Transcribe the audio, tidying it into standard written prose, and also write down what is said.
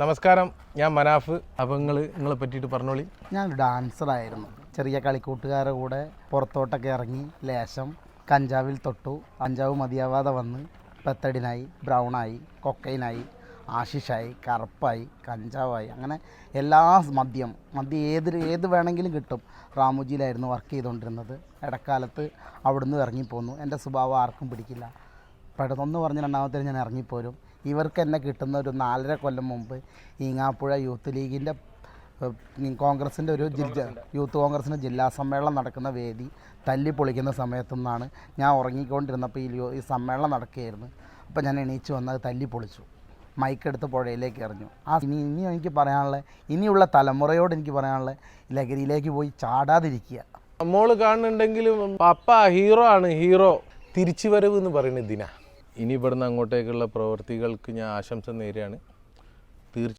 നമസ്കാരം, ഞാൻ മനാഫ്. അപ്പോൾ നിങ്ങളെ പറ്റിയിട്ട് പറഞ്ഞോളി. ഞാനൊരു ഡാൻസറായിരുന്നു. ചെറിയ കളിക്കൂട്ടുകാരുടെ കൂടെ പുറത്തോട്ടൊക്കെ ഇറങ്ങി ലേശം കഞ്ചാവിൽ തൊട്ടു. കഞ്ചാവ് മതിയാവാതെ വന്ന് പെത്തഡിനായി, ബ്രൗണായി, കൊക്കൈനായി, ആശിഷായി, കറുപ്പായി, കഞ്ചാവായി, അങ്ങനെ എല്ലാ മദ്യം ഏത് വേണമെങ്കിലും കിട്ടും. റാമുജിയിലായിരുന്നു വർക്ക് ചെയ്തുകൊണ്ടിരുന്നത്. ഇടക്കാലത്ത് അവിടുന്ന് ഇറങ്ങിപ്പോന്നു. എൻ്റെ സ്വഭാവം ആർക്കും പിടിക്കില്ല. പെട്ടെന്ന് പറഞ്ഞ് രണ്ടാമത്തെ ഞാൻ ഇറങ്ങിപ്പോരും. ഇവർക്ക് എന്നെ കിട്ടുന്ന ഒരു 4.5 കൊല്ലം മുമ്പ് ഈങ്ങാപ്പുഴ യൂത്ത് ലീഗിൻ്റെ കോൺഗ്രസിൻ്റെ യൂത്ത് കോൺഗ്രസിൻ്റെ ജില്ലാ സമ്മേളനം നടക്കുന്ന വേദി തല്ലി പൊളിക്കുന്ന സമയത്തു നിന്നാണ് ഞാൻ ഉറങ്ങിക്കൊണ്ടിരുന്നപ്പോൾ ഈ സമ്മേളനം നടക്കുകയായിരുന്നു. അപ്പോൾ ഞാൻ എണീച്ച് വന്നത് തല്ലി പൊളിച്ചു. മൈക്കെടുത്ത് പുഴയിലേക്ക് എറിഞ്ഞു. ഇനി എനിക്ക് പറയാനുള്ള, ഇനിയുള്ള തലമുറയോട് എനിക്ക് പറയാനുള്ള, ലഹരിയിലേക്ക് പോയി ചാടാതിരിക്കുക. മോള് കാണുന്നുണ്ടെങ്കിലും പപ്പ ഹീറോ ആണ്. ഹീറോ തിരിച്ചു വരവ് എന്ന് പറയുന്നത് ഇതിനാ. ഇനി ഇവിടുന്ന് അങ്ങോട്ടേക്കുള്ള പ്രവൃത്തികൾക്ക് ഞാൻ ആശംസ നേരെയാണ്.